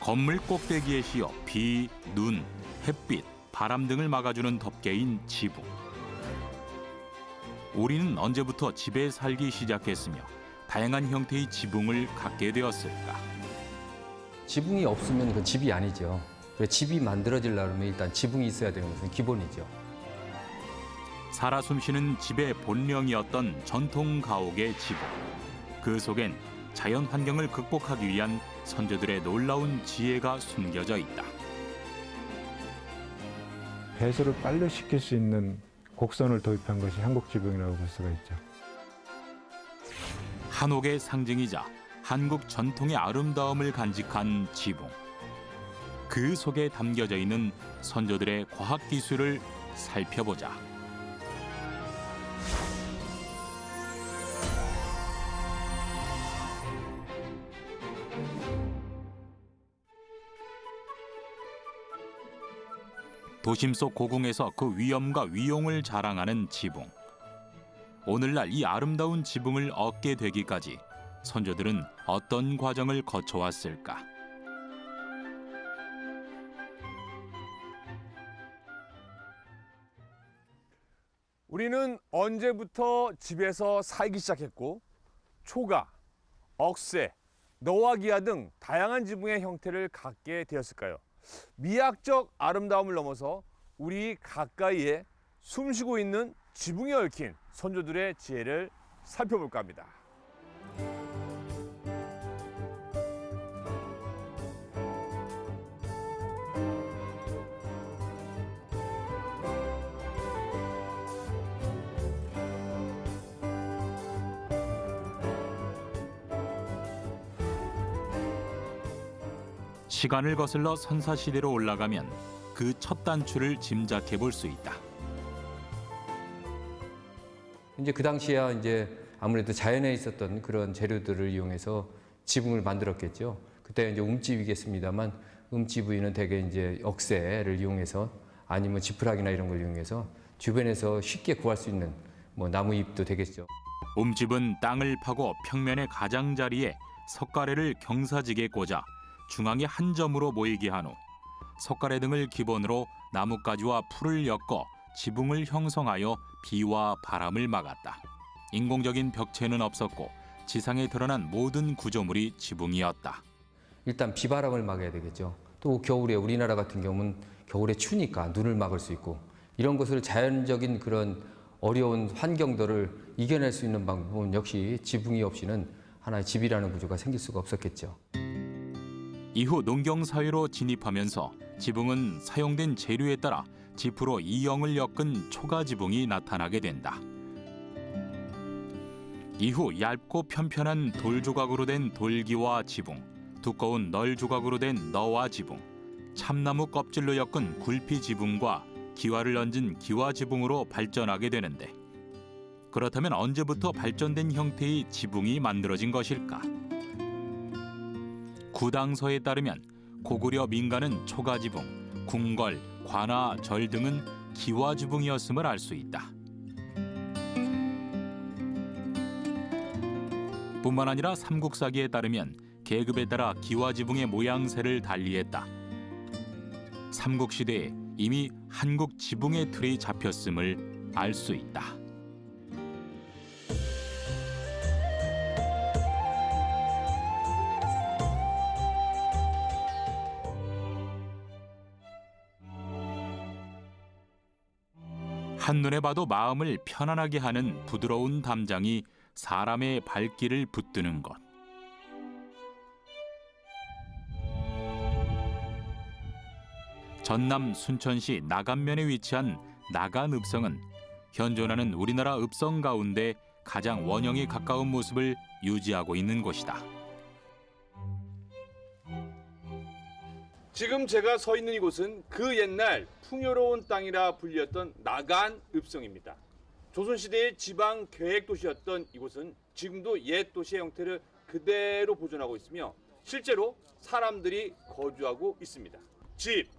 건물 꼭대기에 씌어 비, 눈, 햇빛, 바람 등을 막아주는 덮개인 지붕. 우리는 언제부터 집에 살기 시작했으며 다양한 형태의 지붕을 갖게 되었을까? 지붕이 없으면 그 집이 아니죠. 그래서 집이 만들어지려면 일단 지붕이 있어야 되는 것은 기본이죠. 살아 숨쉬는 집의 본령이었던 전통 가옥의 지붕. 그 속엔 자연 환경을 극복하기 위한 선조들의 놀라운 지혜가 숨겨져 있다. 배수를 빨리 시킬 수 있는 곡선을 도입한 것이 한국 지붕이라고 볼 수가 있죠. 한옥의 상징이자 한국 전통의 아름다움을 간직한 지붕. 그 속에 담겨져 있는 선조들의 과학 기술을 살펴보자. 도심 속 고궁에서 그 위엄과 위용을 자랑하는 지붕. 오늘날 이 아름다운 지붕을 얻게 되기까지 선조들은 어떤 과정을 거쳐왔을까? 우리는 언제부터 집에서 살기 시작했고 초가, 억새, 너와기와 등 다양한 지붕의 형태를 갖게 되었을까요? 미학적 아름다움을 넘어서 우리 가까이에 숨쉬고 있는 지붕에 얽힌 선조들의 지혜를 살펴볼까 합니다. 시간을 거슬러 선사시대로 올라가면 그 첫 단추를 짐작해 볼 수 있다. 이제 그 당시야 이제 아무래도 자연에 있었던 그런 재료들을 이용해서 지붕을 만들었겠죠. 그때 이제 움집이겠습니다만 움집 위는 대개 이제 억새를 이용해서 아니면 지푸라기나 이런 걸 이용해서 주변에서 쉽게 구할 수 있는 뭐 나무 잎도 되겠죠. 움집은 땅을 파고 평면의 가장자리에 석가래를 경사지게 꽂아 중앙에 한 점으로 모이게 한 후 석가래 등을 기본으로 나뭇가지와 풀을 엮어 지붕을 형성하여 비와 바람을 막았다. 인공적인 벽체는 없었고 지상에 드러난 모든 구조물이 지붕이었다. 일단 비바람을 막아야 되겠죠. 또 겨울에 우리나라 같은 경우는 겨울에 추니까 눈을 막을 수 있고 이런 것을 자연적인 그런 어려운 환경들을 이겨낼 수 있는 방법은 역시 지붕이 없이는 하나의 집이라는 구조가 생길 수가 없었겠죠. 이후 농경사회로 진입하면서 지붕은 사용된 재료에 따라 지프로 이형을 엮은 초가지붕이 나타나게 된다. 이후 얇고 편편한 돌조각으로 된 돌기와 지붕, 두꺼운 널조각으로 된 너와 지붕, 참나무 껍질로 엮은 굴피지붕과 기와를 얹은 기와지붕으로 발전하게 되는데, 그렇다면 언제부터 발전된 형태의 지붕이 만들어진 것일까? 구당서에 따르면 고구려 민가는 초가지붕, 궁궐, 관아, 절 등은 기와지붕이었음을 알 수 있다. 뿐만 아니라 삼국사기에 따르면 계급에 따라 기와지붕의 모양새를 달리했다. 삼국시대에 이미 한국 지붕의 틀이 잡혔음을 알 수 있다. 한눈에 봐도 마음을 편안하게 하는 부드러운 담장이 사람의 발길을 붙드는 것. 전남 순천시 나간면에 위치한 나간읍성은 현존하는 우리나라 읍성 가운데 가장 원형에 가까운 모습을 유지하고 있는 곳이다. 지금 제가 서 있는 이곳은 그 옛날 풍요로운 땅이라 불렸던 나간읍성입니다. 조선시대의 지방 계획 도시였던 이곳은 지금도 옛 도시의 형태를 그대로 보존하고 있으며 실제로 사람들이 거주하고 있습니다. 집,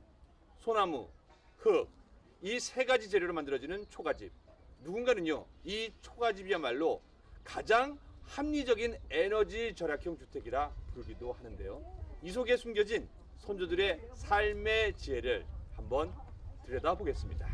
소나무, 흙, 이 세 가지 재료로 만들어지는 초가집. 누군가는요, 이 초가집이야말로 가장 합리적인 에너지 절약형 주택이라 부르기도 하는데요. 이 속에 숨겨진 선조들의 삶의 지혜를 한번 들여다보겠습니다.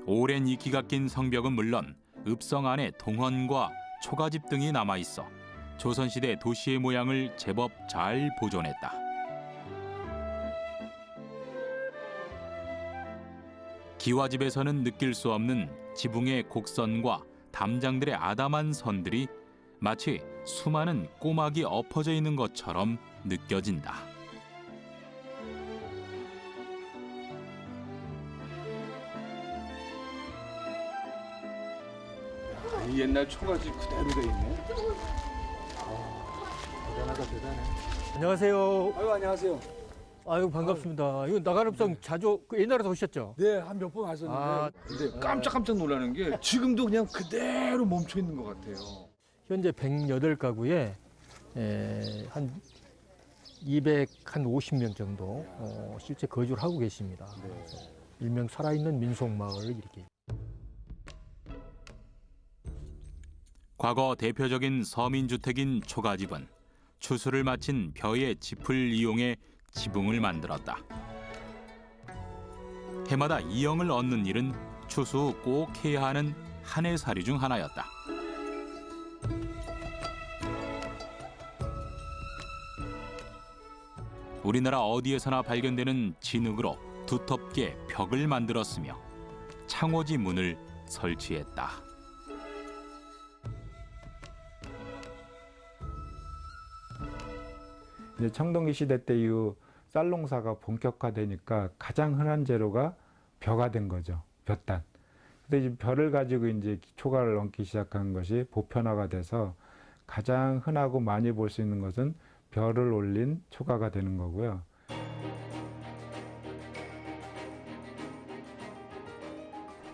오랜 이기가 낀 성벽은 물론 읍성 안에 동헌과 초가집 등이 남아있어 조선시대 도시의 모양을 제법 잘 보존했다. 기와집에서는 느낄 수 없는 지붕의 곡선과 담장들의 아담한 선들이 마치 수많은 꼬막이 엎어져 있는 것처럼 느껴진다. 이 옛날 초가집 그대로 돼 있네. 대단해. 안녕하세요. 아유, 안녕하세요. 아유 반갑습니다. 이거 나가름성 자주 옛날에도 오셨죠? 네, 한 몇 번 왔었는데. 아, 근데 깜짝깜짝 놀라는 게 지금도 그냥 그대로 멈춰 있는 것 같아요. 현재 108가구에 한 250명 정도 실제 거주를 하고 계십니다. 일명 살아있는 민속마을을 이렇게. 과거 대표적인 서민주택인 초가집은 추수를 마친 벼의 짚을 이용해 지붕을 만들었다. 해마다 이영을 얻는 일은 추수 후 꼭 해야 하는 한 해살이 중 하나였다. 우리나라 어디에서나 발견되는 진흙으로 두텁게 벽을 만들었으며 창호지 문을 설치했다. 이제 청동기 시대 때 이후 쌀 농사가 본격화되니까 가장 흔한 재료가 벼가 된 거죠. 벼단. 근데 이제 벼를 가지고 이제 초가를 얹기 시작한 것이 보편화가 돼서 가장 흔하고 많이 볼 수 있는 것은 벼를 올린 초가가 되는 거고요.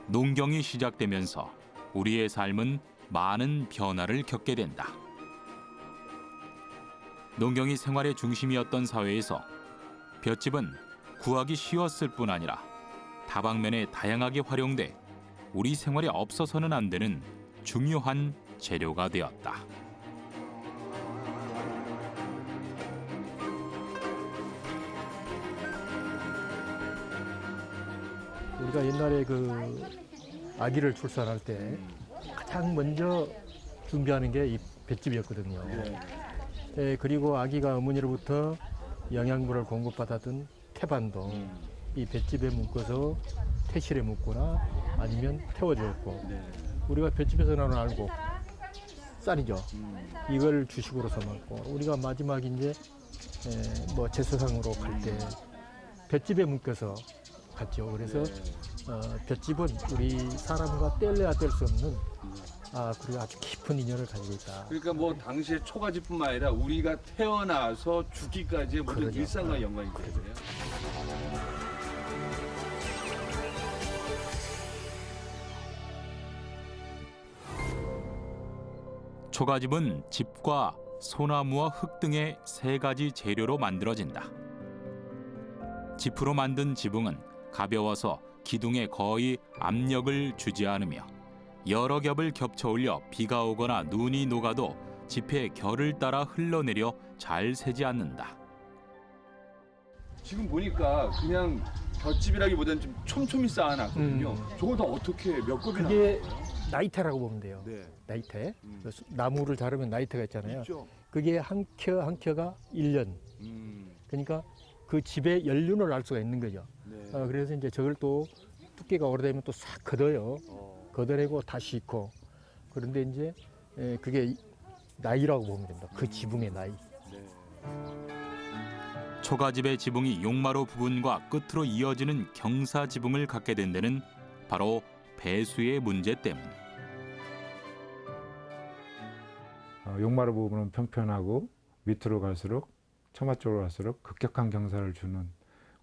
농경이 시작되면서 우리의 삶은 많은 변화를 겪게 된다. 농경이 생활의 중심이었던 사회에서 볏짚은 구하기 쉬웠을 뿐 아니라 다방면에 다양하게 활용돼 우리 생활에 없어서는 안 되는 중요한 재료가 되었다. 우리가 옛날에 그 아기를 출산할 때 가장 먼저 준비하는 게 이 볏짚이었거든요. 그리고 아기가 어머니로부터 영양분을 공급받았던 태반도 이 볏짚에 묶어서 태실에 묶거나 아니면 태워줬고, 우리가 볏짚에서 나오는 알곡 쌀이죠. 이걸 주식으로 써먹고, 우리가 마지막 이제 뭐 제사상으로 갈 때 볏짚에 묶여서 갔죠. 그래서 볏짚은 우리 사람과 뗄래야 뗄 수 없는 그리고 아주 깊은 인연을 가지고 있다. 그러니까 뭐 당시에 초가집뿐만 아니라 우리가 태어나서 죽기까지의 모든 그러죠. 일상과 연관이 되거든요. 초가집은 짚과 소나무와 흙 등의 세 가지 재료로 만들어진다. 짚으로 만든 지붕은 가벼워서 기둥에 거의 압력을 주지 않으며 여러 겹을 겹쳐 올려 비가 오거나 눈이 녹아도 짚의 결을 따라 흘러내려 잘 새지 않는다. 지금 보니까 그냥 볏짚이라기보다는 좀 촘촘히 쌓아놨거든요. 저거 다 어떻게 몇 급이나? 그게 나이테라고 보면 돼요. 네. 나이테. 나무를 자르면 나이테가 있잖아요. 있죠. 그게 한 켜 한 켜가 1년. 그러니까 그 집의 연륜을 알 수가 있는 거죠. 네. 그래서 이제 저걸 또 두께가 오래되면 또 싹 걷어요. 걷어내고 다시 익고. 그런데 이제 그게 나이라고 보면 됩니다. 그 지붕의 나이. 초가집의 지붕이 용마루 부분과 끝으로 이어지는 경사 지붕을 갖게 된 데는 바로 배수의 문제 때문. 용마루 부분은 평평하고 밑으로 갈수록 처마 쪽으로 갈수록 급격한 경사를 주는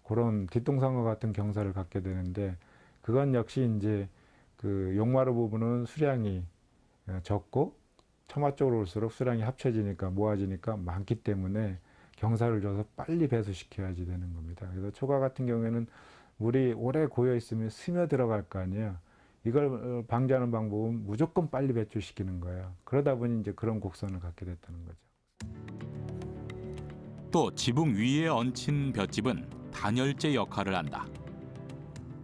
그런 뒷동산과 같은 경사를 갖게 되는데, 그건 역시 이제 그 용마루 부분은 수량이 적고 처마 쪽으로 올수록 수량이 합쳐지니까 모아지니까 많기 때문에 경사를 줘서 빨리 배수시켜야지 되는 겁니다. 그래서 초가 같은 경우에는 물이 오래 고여 있으면 스며 들어갈 거 아니에요. 이걸 방지하는 방법은 무조건 빨리 배출시키는 거예요. 그러다 보니 이제 그런 곡선을 갖게 됐다는 거죠. 또 지붕 위에 얹힌 볏짚은 단열재 역할을 한다.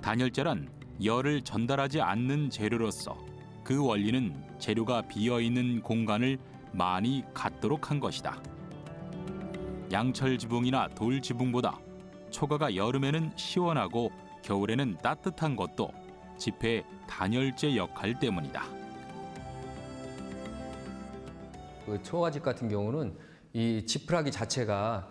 단열재란 열을 전달하지 않는 재료로서 그 원리는 재료가 비어있는 공간을 많이 갖도록 한 것이다. 양철 지붕이나 돌 지붕보다 초가가 여름에는 시원하고 겨울에는 따뜻한 것도 짚의 단열재 역할 때문이다. 그 초가집 같은 경우는 이 지푸라기 자체가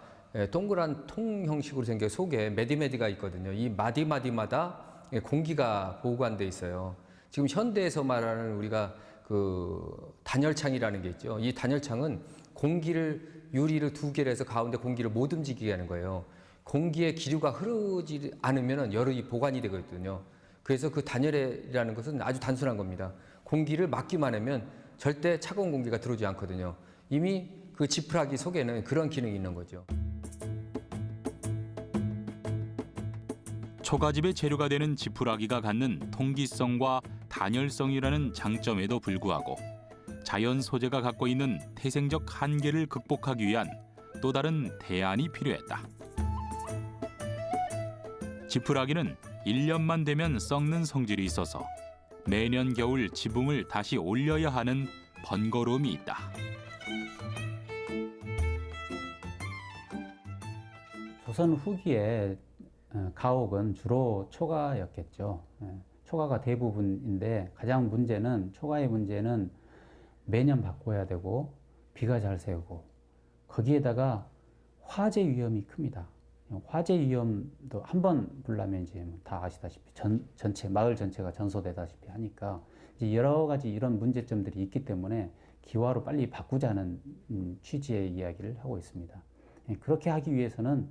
동그란 통 형식으로 생겨 속에 매디매디가 있거든요. 이 마디마디마다 공기가 보관돼 있어요. 지금 현대에서 말하는 우리가 그 단열창이라는 게 있죠. 이 단열창은 유리를 두 개를 해서 가운데 공기를 못 움직이게 하는 거예요. 공기의 기류가 흐르지 않으면 열이 보관이 되거든요. 그래서 그 단열이라는 것은 아주 단순한 겁니다. 공기를 막기만 하면 절대 차가운 공기가 들어오지 않거든요. 이미 그 지푸라기 속에는 그런 기능이 있는 거죠. 초가집의 재료가 되는 지푸라기가 갖는 통기성과 단열성이라는 장점에도 불구하고 자연 소재가 갖고 있는 태생적 한계를 극복하기 위한 또 다른 대안이 필요했다. 지푸라기는 1년만 되면 썩는 성질이 있어서 매년 겨울 지붕을 다시 올려야 하는 번거로움이 있다. 조선 후기에 가옥은 주로 초가였겠죠. 초가가 대부분인데 가장 초가의 문제는 매년 바꿔야 되고 비가 잘 새고 거기에다가 화재 위험이 큽니다. 화재 위험도 한 번 불나면 이제 다 아시다시피 전체 마을 전체가 전소되다시피 하니까 이제 여러 가지 이런 문제점들이 있기 때문에 기와로 빨리 바꾸자는 취지의 이야기를 하고 있습니다. 그렇게 하기 위해서는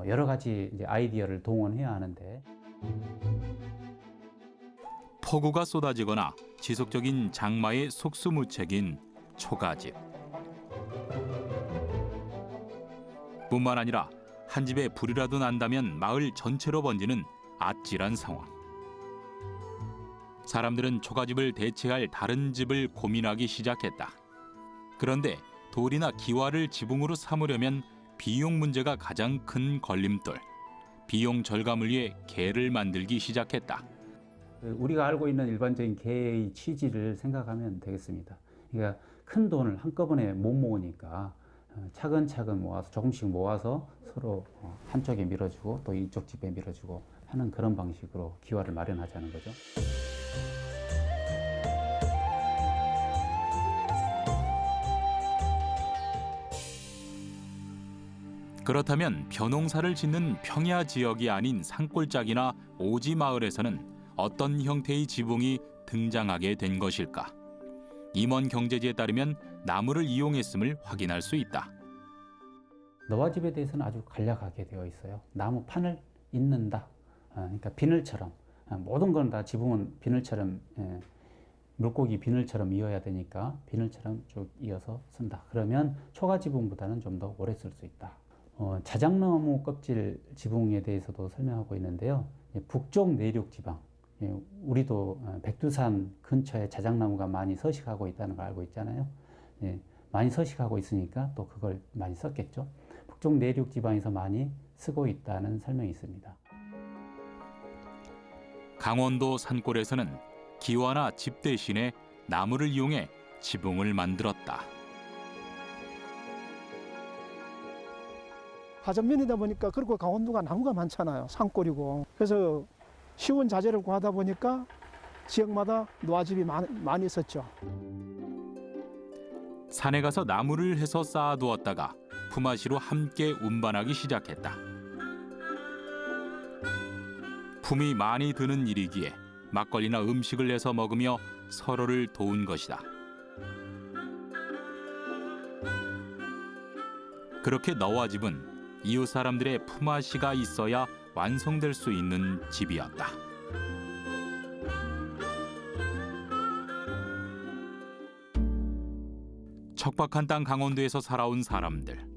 여러 가지 이제 아이디어를 동원해야 하는데 폭우가 쏟아지거나 지속적인 장마의 속수무책인 초가집. 뿐만 아니라 한 집에 불이라도 난다면 마을 전체로 번지는 아찔한 상황. 사람들은 초가집을 대체할 다른 집을 고민하기 시작했다. 그런데 돌이나 기와를 지붕으로 삼으려면 비용 문제가 가장 큰 걸림돌. 비용 절감을 위해 개를 만들기 시작했다. 우리가 알고 있는 일반적인 개의 취지를 생각하면 되겠습니다. 그러니까 큰 돈을 한꺼번에 못 모으니까 차근차근 모아서 조금씩 모아서 서로 한쪽에 밀어주고 또 이쪽 집에 밀어주고 하는 그런 방식으로 기와를 마련하자는 거죠. 그렇다면 벼농사를 짓는 평야 지역이 아닌 산골짜기나 오지 마을에서는 어떤 형태의 지붕이 등장하게 된 것일까? 임원 경제지에 따르면 나무를 이용했음을 확인할 수 있다. 너와집에 대해서는 아주 간략하게 되어 있어요. 나무 판을 잇는다. 그러니까 비늘처럼 모든 건 다 지붕은 비늘처럼 물고기 비늘처럼 이어야 되니까 비늘처럼 쭉 이어서 쓴다. 그러면 초가 지붕보다는 좀 더 오래 쓸 수 있다. 자작나무 껍질 지붕에 대해서도 설명하고 있는데요. 북쪽 내륙 지방, 우리도 백두산 근처에 자작나무가 많이 서식하고 있다는 걸 알고 있잖아요. 많이 서식하고 있으니까 또 그걸 많이 썼겠죠. 북쪽 내륙 지방에서 많이 쓰고 있다는 설명이 있습니다. 강원도 산골에서는 기와나 집 대신에 나무를 이용해 지붕을 만들었다. 하전면이다 보니까 그리고 강원도가 나무가 많잖아요. 산골이고. 그래서 쉬운 자재를 구하다 보니까 지역마다 노화집이 많이 있었죠. 산에 가서 나무를 해서 쌓아두었다가 품앗이로 함께 운반하기 시작했다. 품이 많이 드는 일이기에 막걸리나 음식을 내서 먹으며 서로를 도운 것이다. 그렇게 너와 집은 이웃 사람들의 품앗이가 있어야 완성될 수 있는 집이었다. 척박한 땅 강원도에서 살아온 사람들.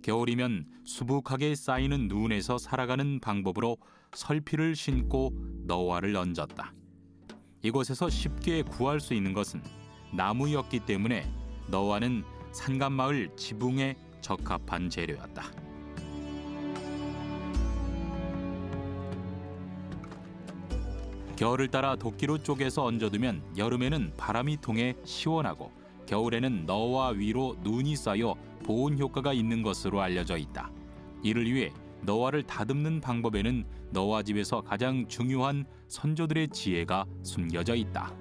겨울이면 수북하게 쌓이는 눈에서 살아가는 방법으로 설피를 신고 너와를 얹었다. 이곳에서 쉽게 구할 수 있는 것은 나무였기 때문에 너와는 산간마을 지붕에 적합한 재료였다. 겨울을 따라 도끼로 쪼개서 얹어두면 여름에는 바람이 통해 시원하고 겨울에는 너와 위로 눈이 쌓여 보온 효과가 있는 것으로 알려져 있다. 이를 위해 너와를 다듬는 방법에는 너와 집에서 가장 중요한 선조들의 지혜가 숨겨져 있다.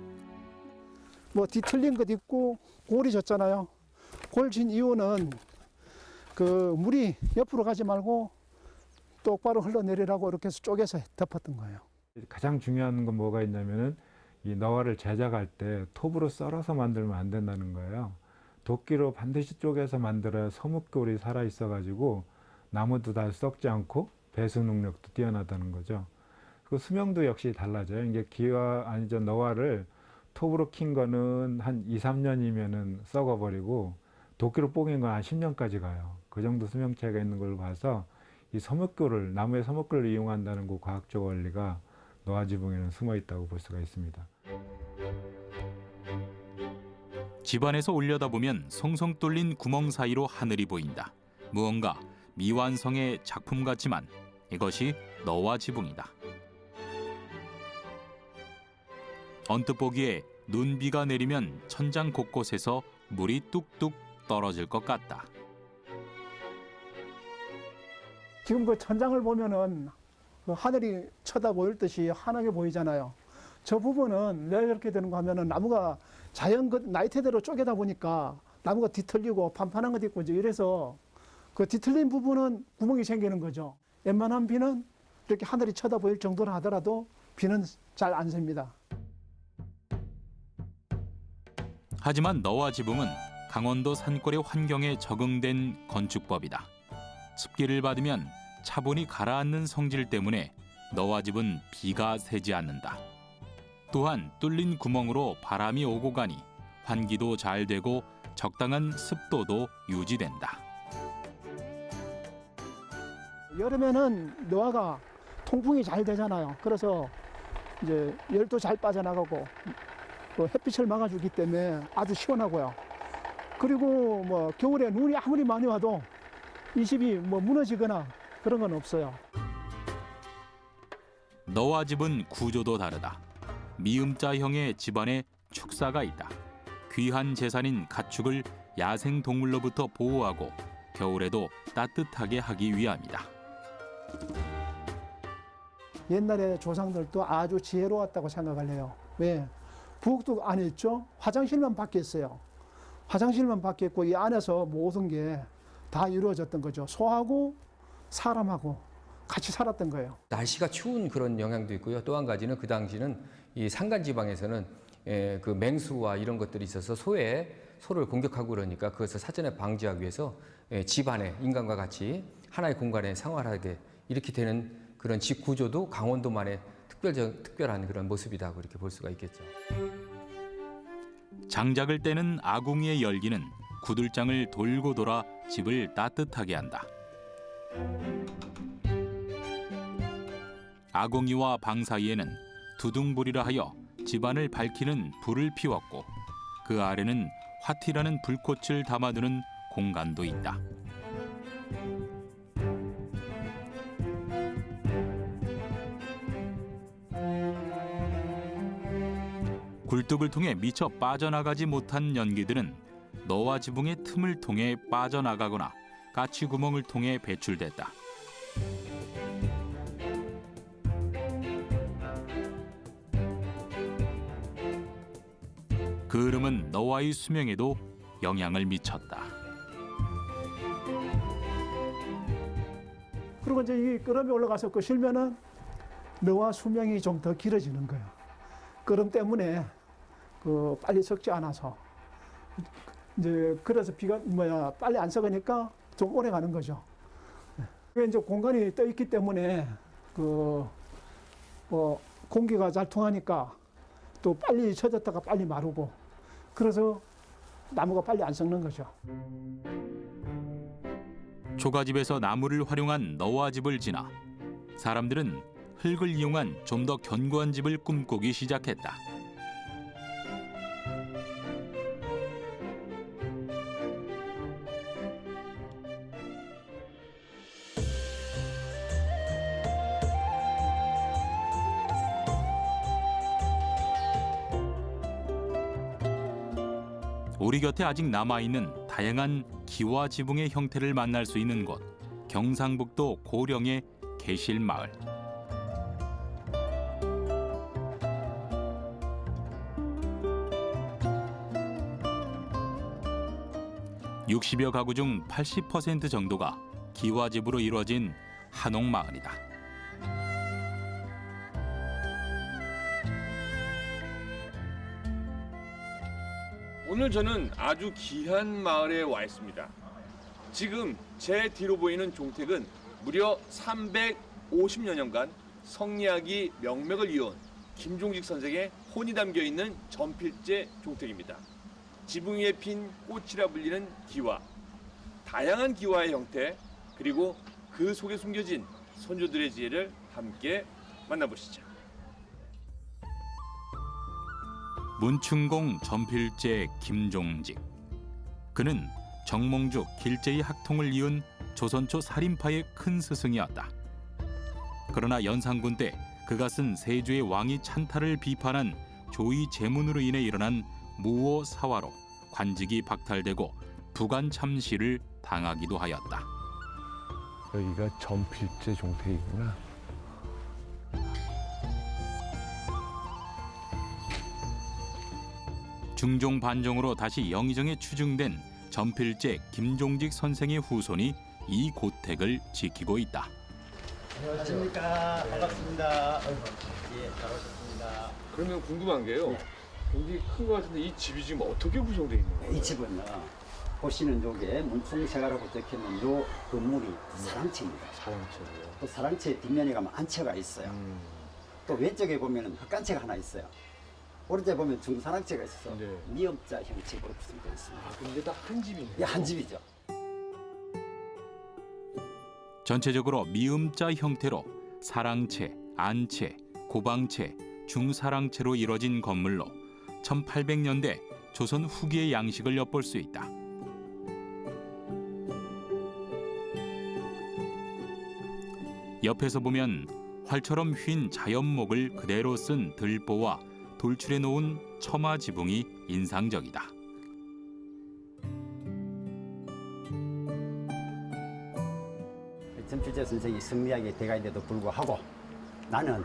뭐 뒤틀린 것 있고 골이 졌잖아요. 골 진 이유는 그 물이 옆으로 가지 말고 똑바로 흘러내리라고 이렇게 해서 쪼개서 덮었던 거예요. 가장 중요한 건 뭐가 있냐면은 이 너와를 제작할 때 톱으로 썰어서 만들면 안 된다는 거예요. 도끼로 반드시 쪼개서 만들어야 서뭇골이 살아 있어 가지고 나무도 다 썩지 않고 배수 능력도 뛰어나다는 거죠. 그 수명도 역시 달라져요. 이게 너와를 톱으로 킨 거는 한 2, 3년이면은 썩어버리고 도끼로 뽀갠 건 한 10년까지 가요. 그 정도 수명 차이가 있는 걸로 봐서 이 서뭇골을, 나무의 서뭇골을 이용한다는 그 과학적 원리가 너와 지붕에는 숨어 있다고 볼 수가 있습니다. 집안에서 올려다보면 송송 뚫린 구멍 사이로 하늘이 보인다. 무언가 미완성의 작품 같지만 이것이 너와 지붕이다. 언뜻 보기에 눈비가 내리면 천장 곳곳에서 물이 뚝뚝 떨어질 것 같다. 지금 그 천장을 보면은 그 하늘이 쳐다보일 듯이 환하게 보이잖아요. 저 부분은 왜 이렇게 되는 거 하면은 나무가 자연 그 나이테대로 쪼개다 보니까 나무가 뒤틀리고 판판한 것도 있고 이제 이래서 그 뒤틀린 부분은 구멍이 생기는 거죠. 웬만한 비는 이렇게 하늘이 쳐다보일 정도로 하더라도 비는 잘 안 셉니다. 하지만 너와 지붕은 강원도 산골의 환경에 적응된 건축법이다. 습기를 받으면 차분히 가라앉는 성질 때문에 너와 집은 비가 새지 않는다. 또한 뚫린 구멍으로 바람이 오고 가니 환기도 잘 되고 적당한 습도도 유지된다. 여름에는 너와가 통풍이 잘 되잖아요. 그래서 이제 열도 잘 빠져나가고 그 햇빛을 막아주기 때문에 아주 시원하고요. 그리고 뭐 겨울에 눈이 아무리 많이 와도 이 집이 뭐 무너지거나 그런 건 없어요. 너와 집은 구조도 다르다. 미음자형의 집안에 축사가 있다. 귀한 재산인 가축을 야생 동물로부터 보호하고 겨울에도 따뜻하게 하기 위함이다. 옛날에 조상들도 아주 지혜로웠다고 생각을 해요. 왜? 부엌도 안에 있죠. 화장실만 밖에 있어요. 화장실만 밖에 있고 이 안에서 모든 게 다 이루어졌던 거죠. 소하고 사람하고 같이 살았던 거예요. 날씨가 추운 그런 영향도 있고요. 또 한 가지는 그 당시는 이 산간 지방에서는 그 맹수와 이런 것들이 있어서 소를 공격하고 그러니까 그것을 사전에 방지하기 위해서 집 안에 인간과 같이 하나의 공간에 생활하게 이렇게 되는 그런 집 구조도 강원도만의 특별한 그런 모습이다 그렇게 볼 수가 있겠죠. 장작을 떼는 아궁이의 열기는 구들장을 돌고 돌아 집을 따뜻하게 한다. 아궁이와 방 사이에는 두둥불이라 하여 집안을 밝히는 불을 피웠고 그 아래는 화티라는 불꽃을 담아두는 공간도 있다. 굴뚝을 통해 미처 빠져나가지 못한 연기들은 너와 지붕의 틈을 통해 빠져나가거나 까치구멍을 통해 배출됐다. 그 흐름은 너와의 수명에도 영향을 미쳤다. 그리고 이제 이 끄럼이 올라가서 그 실면은 너와 수명이 좀 더 길어지는 거예요. 끄럼 때문에 그 빨리 썩지 않아서 이제 그래서 비가 빨리 안 썩으니까 좀 오래 가는 거죠. 그게 이제 공간이 떠 있기 때문에 그 공기가 잘 통하니까 또 빨리 젖었다가 빨리 마르고 그래서 나무가 빨리 안 썩는 거죠. 초가집에서 나무를 활용한 너와 집을 지나 사람들은 흙을 이용한 좀 더 견고한 집을 꿈꾸기 시작했다. 우리 곁에 아직 남아있는 다양한 기와 지붕의 형태를 만날 수 있는 곳, 경상북도 고령의 계실마을. 60여 가구 중 80% 정도가 기와집으로 이루어진 한옥마을이다. 오늘 저는 아주 귀한 마을에 와 있습니다. 지금 제 뒤로 보이는 종택은 무려 350여 년간 성리학이 명맥을 이어온 김종직 선생의 혼이 담겨 있는 전필제 종택입니다. 지붕 위에 핀 꽃이라 불리는 기와, 다양한 기와의 형태, 그리고 그 속에 숨겨진 선조들의 지혜를 함께 만나보시죠. 문충공 전필제 김종직. 그는 정몽주 길제의 학통을 이은 조선 초 살인파의 큰 스승이었다. 그러나 연산군 때 그가 쓴 세조의 왕이 찬탈을 비판한 조의 제문으로 인해 일어난 무오 사화로 관직이 박탈되고 부관 참시를 당하기도 하였다. 여기가 전필제 종택이구나. 중종 반정으로 다시 영의정에 추증된 전필제 김종직 선생의 후손이 이 고택을 지키고 있다. 안녕하십니까. 반갑습니다. 예, 잘 오셨습니다. 그러면 궁금한 게요. 굉장히 큰 것 같은데 이 집이 지금 어떻게 구성되어 있는 거예요? 이 집은요, 보시는 쪽에 문충세가라고 적혀있는 요 건물이 사랑채입니다. 사랑채고요. 또 사랑채 뒷면에 가면 안채가 있어요. 또 왼쪽에 보면 흑간채가 하나 있어요. 오른쪽에 보면 중사랑채가 있어서 네. 미음자 형식으로 구성되어 있습니다. 아, 근데 다 한 집이네요. 예, 한 집이죠. 전체적으로 미음자 형태로 사랑채, 안채, 고방채, 중사랑채로 이뤄진 건물로 1800년대 조선 후기의 양식을 엿볼 수 있다. 옆에서 보면 활처럼 휜 자연목을 그대로 쓴 들보와 돌출해 놓은 처마 지붕이 인상적이다. 전필제 선생이 성리학의 대가인데도 불구하고 나는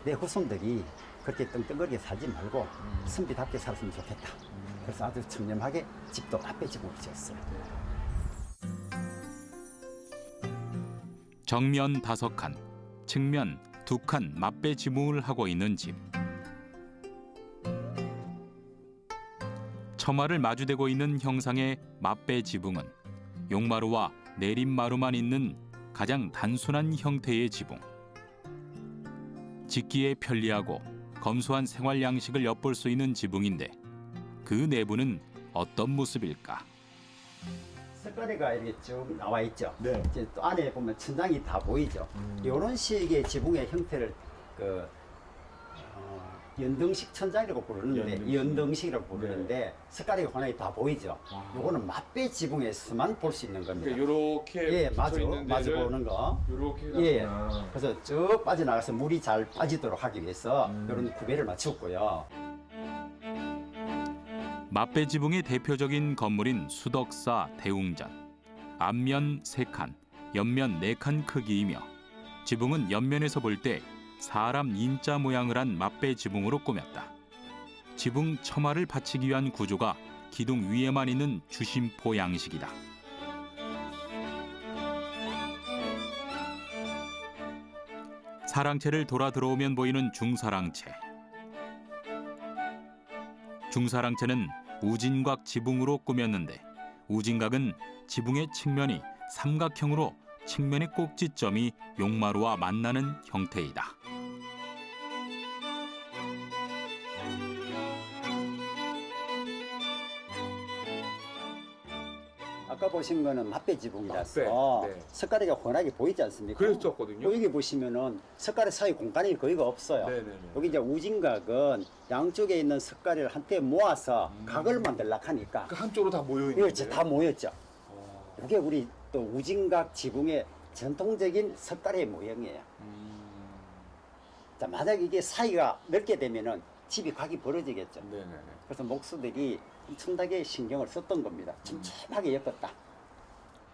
내 후손들이 그렇게 떵떵거리게 살지 말고 선비답게 살았으면 좋겠다. 그래서 아주 청렴하게 집도 앞에 집으로 지었어요. 정면 5칸, 측면 2칸 맞배 지붕을 하고 있는 집. 처마를 마주대고 있는 형상의 맞배 지붕은 용마루와 내림마루만 있는 가장 단순한 형태의 지붕. 짓기에 편리하고 검소한 생활 양식을 엿볼 수 있는 지붕인데 그 내부는 어떤 모습일까? 색깔이가 이렇게 쭉 나와 있죠. 네. 이제 또 안에 보면 천장이 다 보이죠. 이런 식의 지붕의 형태를 연등식 천장이라고 부르는데 연등식이라고 부르는데 색깔이 환하게 다 보이죠. 요거는 맞배 지붕에서만 볼 수 있는 겁니다. 그러니까 요렇게 예, 마주 보는 거. 요렇게 예. 해놨구나. 그래서 쭉 빠져나가서 물이 잘 빠지도록 하기 위해서 이런 구배를 맞췄고요. 맞배 지붕의 대표적인 건물인 수덕사 대웅전. 앞면 3칸, 옆면 4칸 크기이며 지붕은 옆면에서 볼 때 사람 인자 모양을 한 맞배 지붕으로 꾸몄다. 지붕 처마를 받치기 위한 구조가 기둥 위에만 있는 주심포 양식이다. 사랑채를 돌아 들어오면 보이는 중사랑채. 중사랑채는 우진각 지붕으로 꾸몄는데 우진각은 지붕의 측면이 삼각형으로 측면의 꼭지점이 용마루와 만나는 형태이다. 아까 보신 거는 맞배 지붕이라서 맞배, 네. 색깔이가 환하게 보이지 않습니까? 그랬었거든요. 여기 보시면은 색깔의 사이 공간이 거의가 없어요. 네네네. 여기 이제 우진각은 양쪽에 있는 색깔을 한때 모아서 각을 만들려고 하니까 그 한쪽으로 다 모여 있는 이거 다 모였죠. 이게 우리 또 우진각 지붕의 전통적인 색깔의 모형이에요. 자, 만약 이게 사이가 넓게 되면은 집이 각이 벌어지겠죠. 네네네. 그래서 목수들이 엄청나게 신경을 썼던 겁니다. 촘촘하게 엮었다.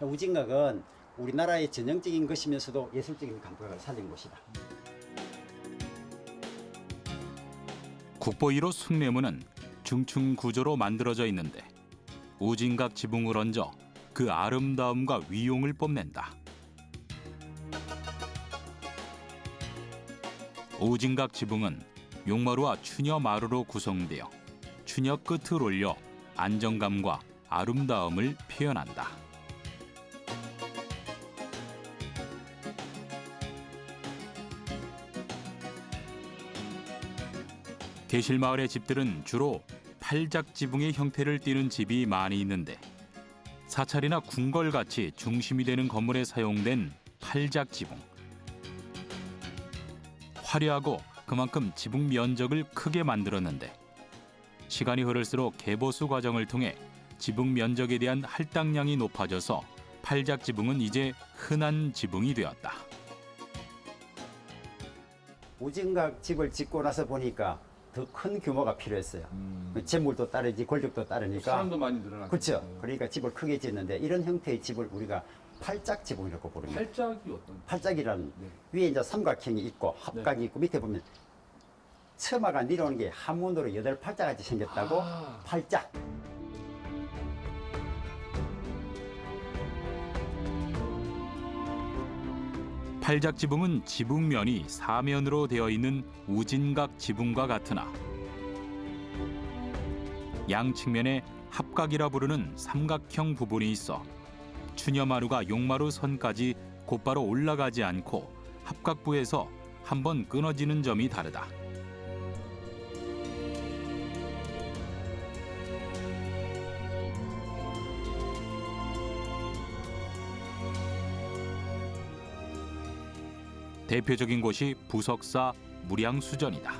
우징각은 우리나라의 전형적인 것이면서도 예술적인 감각을 살린 곳이다. 국보 1호 숭례문은 중층 구조로 만들어져 있는데 우징각 지붕을 얹어 그 아름다움과 위용을 뽐낸다. 우징각 지붕은 용마루와 추녀 마루로 구성되어 추녀 끝을 올려 안정감과 아름다움을 표현한다. 계실마을의 집들은 주로 팔작 지붕의 형태를 띠는 집이 많이 있는데 사찰이나 궁궐같이 중심이 되는 건물에 사용된 팔작 지붕. 화려하고 그만큼 지붕 면적을 크게 만들었는데 시간이 흐를수록 개보수 과정을 통해 지붕 면적에 대한 할당량이 높아져서 팔작 지붕은 이제 흔한 지붕이 되었다. 우징각 집을 짓고 나서 보니까 더 큰 규모가 필요했어요. 재물도 따르지 권력도 따르니까. 사람도 많이 늘어났죠. 그렇죠. 그러니까 집을 크게 짓는데 이런 형태의 집을 우리가 팔작 지붕이라고 부릅니다. 팔짝이 어떤? 팔작이라는 네. 위에 이제 삼각형이 있고 합각이 있고 밑에 보면 처마가 내려오는 게 한문으로 8팔자같이 생겼다고 팔작. 팔작 지붕은 지붕면이 사면으로 되어 있는 우진각 지붕과 같으나 양 측면에 합각이라 부르는 삼각형 부분이 있어 추녀마루가 용마루 선까지 곧바로 올라가지 않고 합각부에서 한번 끊어지는 점이 다르다. 대표적인 곳이 부석사 무량수전이다.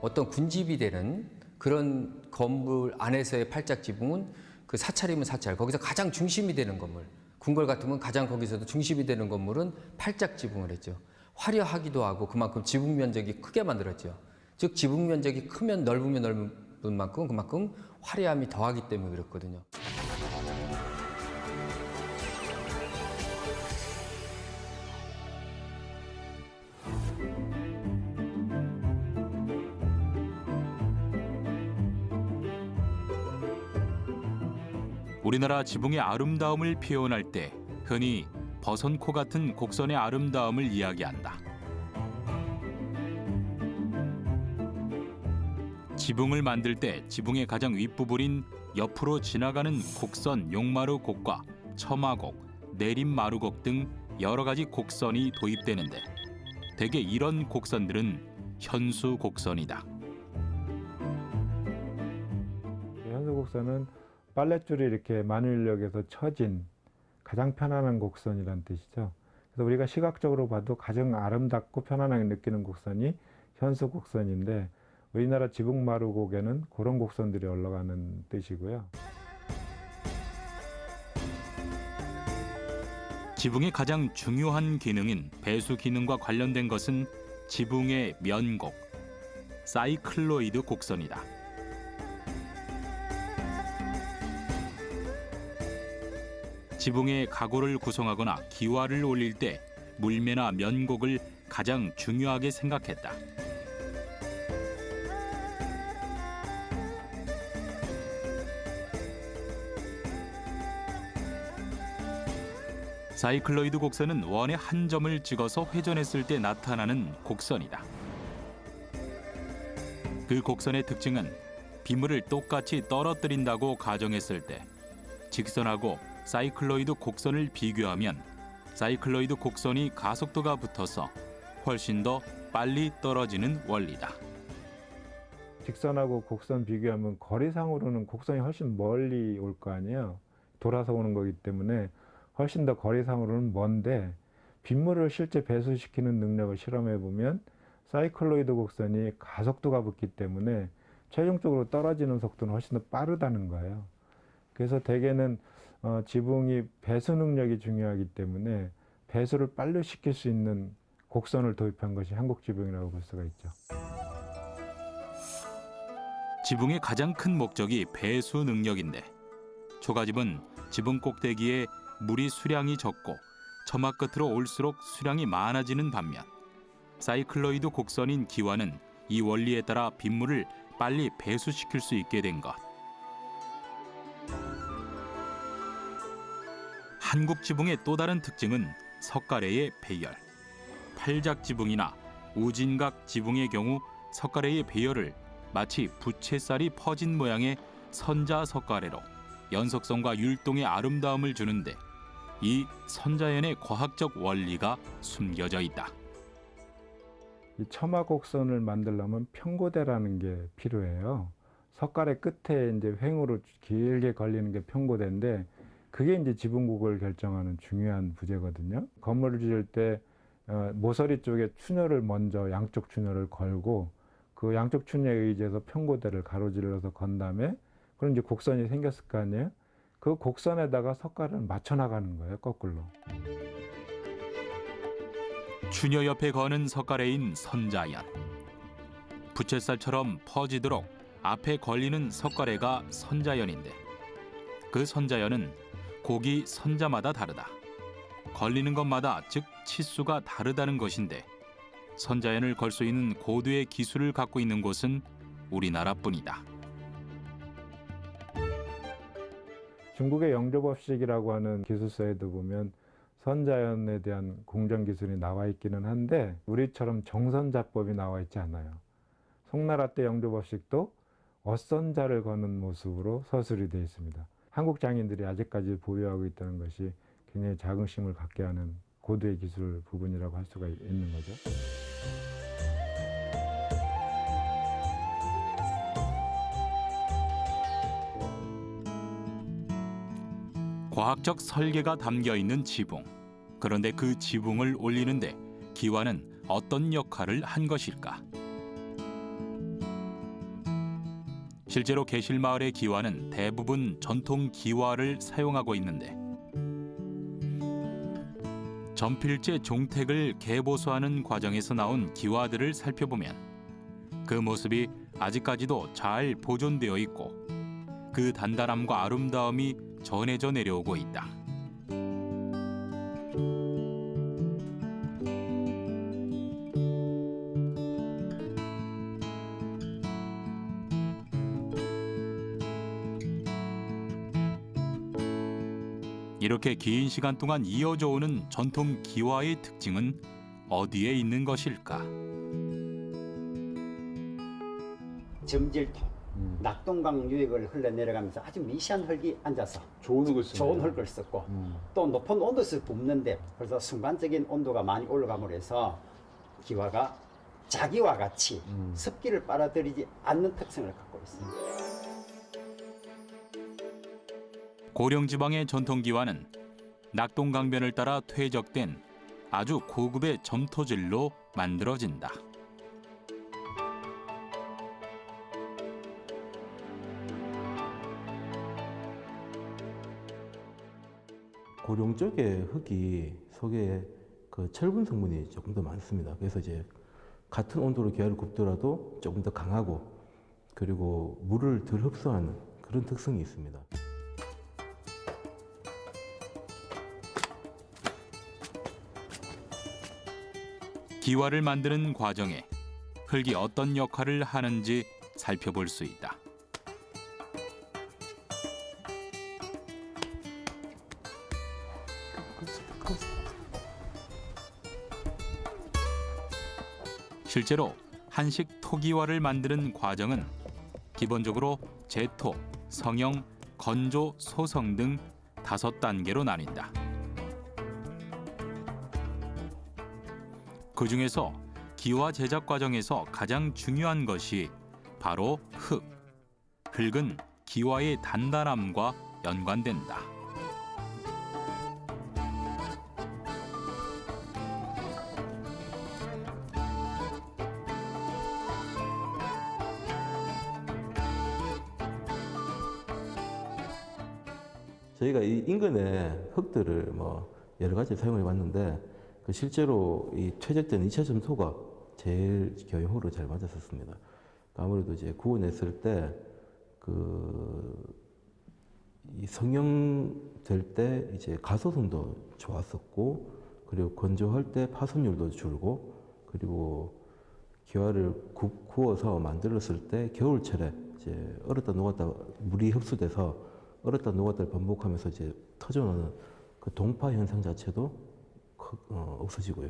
어떤 군집이 되는 그런 건물 안에서의 팔작 지붕은 그 사찰이면 사찰, 거기서 가장 중심이 되는 건물. 궁궐 같으면 가장 거기서도 중심이 되는 건물은 팔작 지붕을 했죠. 화려하기도 하고 그만큼 지붕 면적이 크게 만들었죠. 즉 지붕 면적이 크면 넓으면 넓은 만큼 그만큼 화려함이 더하기 때문에 그렇거든요. 우리나라 지붕의 아름다움을 표현할 때 흔히 버선코 같은 곡선의 아름다움을 이야기한다. 지붕을 만들 때 지붕의 가장 윗부분인 옆으로 지나가는 곡선 용마루 곡과 처마곡, 내림마루곡 등 여러 가지 곡선이 도입되는데 대개 이런 곡선들은 현수 곡선이다. 현수 곡선은 빨랫줄이 이렇게 마늘력에서 쳐진 가장 편안한 곡선이란 뜻이죠. 그래서 우리가 시각적으로 봐도 가장 아름답고 편안하게 느끼는 곡선이 현수 곡선인데 우리나라 지붕마루곡에는 그런 곡선들이 올라가는 뜻이고요. 지붕의 가장 중요한 기능인 배수 기능과 관련된 것은 지붕의 면곡, 사이클로이드 곡선이다. 지붕의 가구를 구성하거나 기와를 올릴 때 물매나 면곡을 가장 중요하게 생각했다. 사이클로이드 곡선은 원의 한 점을 찍어서 회전했을 때 나타나는 곡선이다. 그 곡선의 특징은 빗물을 똑같이 떨어뜨린다고 가정했을 때 직선하고 사이클로이드 곡선을 비교하면 사이클로이드 곡선이 가속도가 붙어서 훨씬 더 빨리 떨어지는 원리다. 직선하고 곡선 비교하면 거리상으로는 곡선이 훨씬 멀리 올 거 아니에요. 돌아서 오는 거기 때문에 훨씬 더 거리상으로는 먼데 빗물을 실제 배수시키는 능력을 실험해 보면 사이클로이드 곡선이 가속도가 붙기 때문에 최종적으로 떨어지는 속도는 훨씬 더 빠르다는 거예요. 그래서 대개는 지붕이 배수 능력이 중요하기 때문에 배수를 빨리 시킬 수 있는 곡선을 도입한 것이 한국 지붕이라고 볼 수가 있죠. 지붕의 가장 큰 목적이 배수 능력인데 초가집은 지붕 꼭대기에 물이 수량이 적고 처마 끝으로 올수록 수량이 많아지는 반면 사이클로이드 곡선인 기와는 이 원리에 따라 빗물을 빨리 배수시킬 수 있게 된 것. 한국 지붕의 또 다른 특징은 석가래의 배열. 팔작 지붕이나 우진각 지붕의 경우 석가래의 배열을 마치 부채살이 퍼진 모양의 선자 석가래로 연속성과 율동의 아름다움을 주는데 이 선자연의 과학적 원리가 숨겨져 있다. 이 처마 곡선을 만들려면 평고대라는 게 필요해요. 석가래 끝에 이제 횡으로 길게 걸리는 게 평고대인데 그게 이제 지붕국을 결정하는 중요한 부재거든요. 건물을 지을 때 모서리 쪽에 추녀를 먼저 양쪽 추녀를 걸고 그 양쪽 추녀에 의지해서 평고대를 가로질러서 건 다음에 그럼 이제 곡선이 생겼을 거 아니에요. 그 곡선에다가 석가래를 맞춰 나가는 거예요, 거꾸로. 추녀 옆에 거는 석가래인 선자연. 부채살처럼 퍼지도록 앞에 걸리는 석가래가 선자연인데 그 선자연은 곡이 선자마다 다르다. 걸리는 것마다 즉 치수가 다르다는 것인데 선자연을 걸 수 있는 고도의 기술을 갖고 있는 곳은 우리나라뿐이다. 중국의 영조법식이라고 하는 기술서에도 보면 선자연에 대한 공정 기술이 나와 있기는 한데 우리처럼 정선자법이 나와 있지 않아요. 송나라 때 영조법식도 엇선자를 거는 모습으로 서술이 되어 있습니다. 한국 장인들이 아직까지 보유하고 있다는 것이 굉장히 자긍심을 갖게 하는 고도의 기술 부분이라고 할 수가 있는 거죠. 과학적 설계가 담겨 있는 지붕. 그런데 그 지붕을 올리는데 기와는 어떤 역할을 한 것일까? 실제로 계실마을의 기와는 대부분 전통 기와를 사용하고 있는데 전필제 종택을 개보수하는 과정에서 나온 기와들을 살펴보면 그 모습이 아직까지도 잘 보존되어 있고 그 단단함과 아름다움이 전해져 내려오고 있다. 이렇게 긴 시간 동안 이어져 오는 전통 기와의 특징은 어디에 있는 것일까? 점질토, 낙동강 유역을 흘러내려가면서 아주 미시한 흙이 앉아서 좋은 흙을 쓰네요. 좋은 흙을 썼고 또 높은 온도에서 굽는데 그래서 순간적인 온도가 많이 올라감으로 해서 기와가 자기와 같이 습기를 빨아들이지 않는 특성을 갖고 있습니다. 고령지방의 전통기와는 낙동강변을 따라 퇴적된 아주 고급의 점토질로 만들어진다. 고령 쪽의 흙이 속에 그 철분 성분이 조금 더 많습니다. 그래서 이제 같은 온도로 기와를 굽더라도 조금 더 강하고 그리고 물을 덜 흡수하는 그런 특성이 있습니다. 기와를 만드는 과정에 흙이 어떤 역할을 하는지 살펴볼 수 있다. 실제로 한식 토기와를 만드는 과정은 기본적으로 제토, 성형, 건조, 소성 등 5단계로 나뉜다. 그 중에서 기와 제작 과정에서 가장 중요한 것이 바로 흙. 흙은 기와의 단단함과 연관된다. 저희가 이 인근의 흙들을 뭐 여러 가지 사용해 봤는데 그 실제로 이 퇴적된 2차 점토가 제일 교형으로 잘 맞았었습니다. 아무래도 이제 구워냈을 때 이 성형될 때 이제 가소성도 좋았었고, 그리고 건조할 때 파손율도 줄고, 그리고 기와를 구워서 만들었을 때 겨울철에 이제 얼었다 녹았다 물이 흡수돼서 얼었다 녹았다를 반복하면서 이제 터져나오는 그 동파 현상 자체도 없어지고요.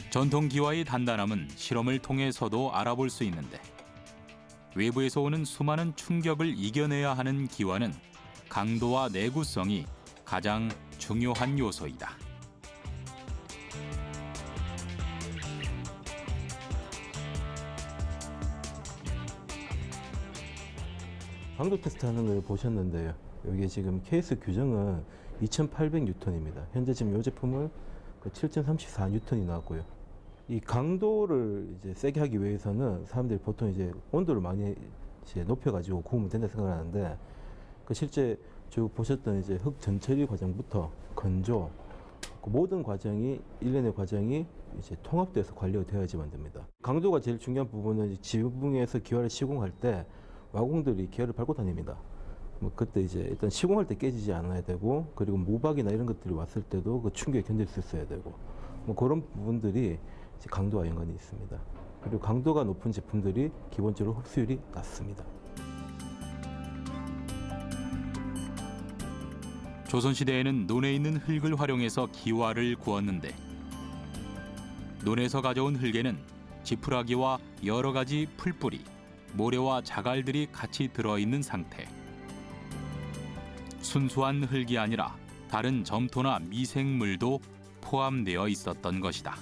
전통 기와의 단단함은 실험을 통해서도 알아볼 수 있는데, 외부에서 오는 수많은 충격을 이겨내야 하는 기와는 강도와 내구성이 가장 중요한 요소이다. 강도 테스트 하는 걸 보셨는데요. 여기 지금 케이스 규정은 2,800N입니다. 현재 지금 이 제품은 7,034N이 나왔고요. 이 강도를 이제 세게 하기 위해서는 사람들이 보통 이제 온도를 많이 이제 높여가지고 구우면 된다 생각을 하는데, 실제 쭉 보셨던 이제 흙 전처리 과정부터 건조, 그 모든 과정이 일련의 과정이 이제 통합돼서 관리가 되어야지만 됩니다. 강도가 제일 중요한 부분은 지붕에서 기와를 시공할 때 와공들이 기와를 밟고 다닙니다. 그때 이제 일단 시공할 때 깨지지 않아야 되고, 그리고 모박이나 이런 것들이 왔을 때도 그 충격에 견딜 수 있어야 되고, 그런 부분들이 이제 강도와 연관이 있습니다. 그리고 강도가 높은 제품들이 기본적으로 흡수율이 낮습니다. 조선시대에는 논에 있는 흙을 활용해서 기와를 구웠는데, 논에서 가져온 흙에는 지푸라기와 여러 가지 풀뿌리, 모래와 자갈들이 같이 들어있는 상태. 순수한 흙이 아니라 다른 점토나 미생물도 포함되어 있었던 것이다.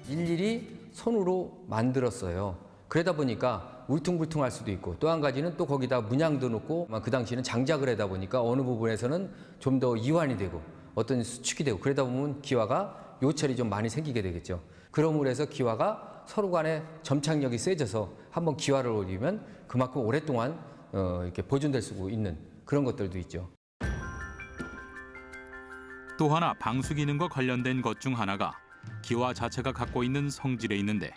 일일이 손으로 만들었어요. 그러다 보니까 울퉁불퉁할 수도 있고, 또 한 가지는 또 거기다 문양도 넣고, 그 당시에는 장작을 하다 보니까 어느 부분에서는 좀 더 이완이 되고 어떤 수축이 되고, 그러다 보면 기와가 요철이 좀 많이 생기게 되겠죠. 그러므로 해서 기와가 서로 간에 점착력이 세져서 한번 기와를 올리면 그만큼 오랫동안 이렇게 보존될 수 있는 그런 것들도 있죠. 또 하나 방수 기능과 관련된 것 중 하나가 기와 자체가 갖고 있는 성질에 있는데,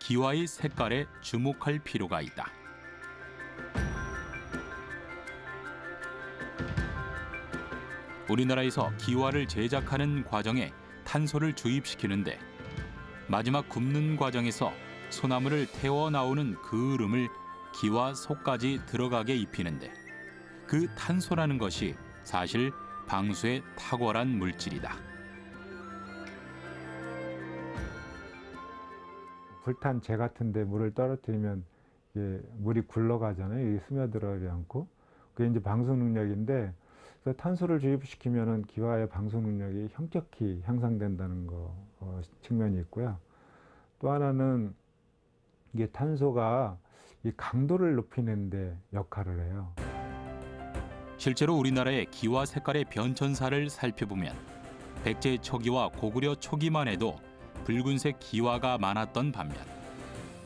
기와의 색깔에 주목할 필요가 있다. 우리나라에서 기와를 제작하는 과정에 탄소를 주입시키는데, 마지막 굽는 과정에서 소나무를 태워 나오는 그 얼음을 기와 속까지 들어가게 입히는데, 그 탄소라는 것이 사실 방수의 탁월한 물질이다. 불탄 재 같은 데 물을 떨어뜨리면 이게 물이 굴러가잖아요. 이게 스며들어가지 않고. 그게 이제 방수 능력인데, 그래서 탄소를 주입시키면은 기와의 방수 능력이 현격히 향상된다는 측면이 있고요. 또 하나는 이게 탄소가 이 강도를 높이는 데 역할을 해요. 실제로 우리나라의 기와 색깔의 변천사를 살펴보면 백제 초기와 고구려 초기만 해도 붉은색 기와가 많았던 반면,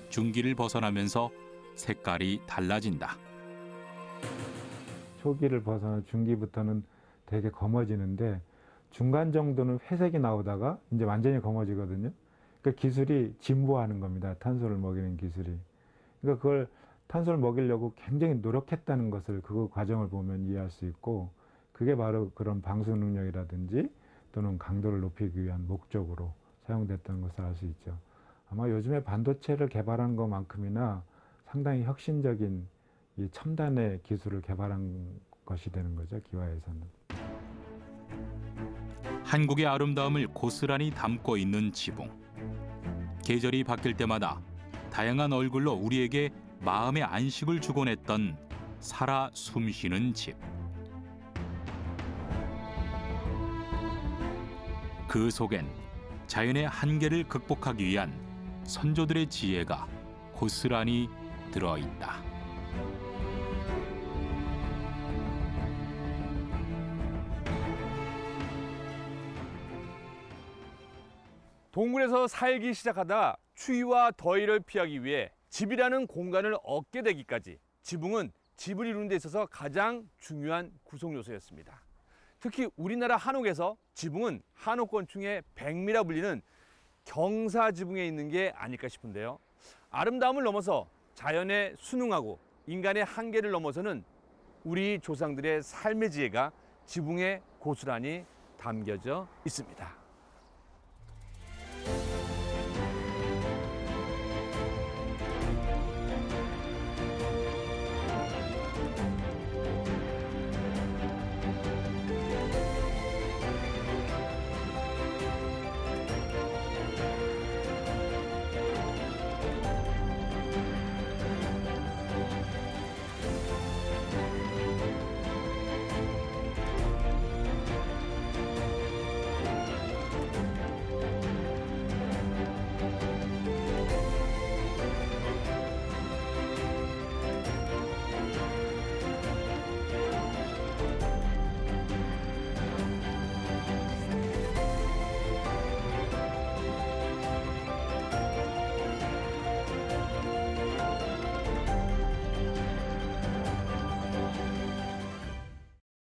중기를 벗어나면서 색깔이 달라진다. 초기를 벗어나 중기부터는 되게 검어지는데, 중간 정도는 회색이 나오다가 이제 완전히 검어지거든요. 그러니까 기술이 진보하는 겁니다. 탄소를 먹이는 기술이. 그러니까 그걸 탄소를 먹이려고 굉장히 노력했다는 것을 그 과정을 보면 이해할 수 있고, 그게 바로 그런 방수 능력이라든지 또는 강도를 높이기 위한 목적으로 사용됐다는 것을 알 수 있죠. 아마 요즘에 반도체를 개발한 것만큼이나 상당히 혁신적인 이 첨단의 기술을 개발한 것이 되는 거죠, 기와에서는. 한국의 아름다움을 고스란히 담고 있는 지붕. 계절이 바뀔 때마다 다양한 얼굴로 우리에게 마음의 안식을 주곤 했던 살아 숨쉬는 집. 그 속엔 자연의 한계를 극복하기 위한 선조들의 지혜가 고스란히 들어있다. 동굴에서 살기 시작하다 추위와 더위를 피하기 위해 집이라는 공간을 얻게 되기까지 지붕은 집을 이루는 데 있어서 가장 중요한 구성 요소였습니다. 특히 우리나라 한옥에서 지붕은 한옥건축의 백미라 불리는 경사지붕에 있는 게 아닐까 싶은데요. 아름다움을 넘어서 자연에 순응하고 인간의 한계를 넘어서는 우리 조상들의 삶의 지혜가 지붕에 고스란히 담겨져 있습니다.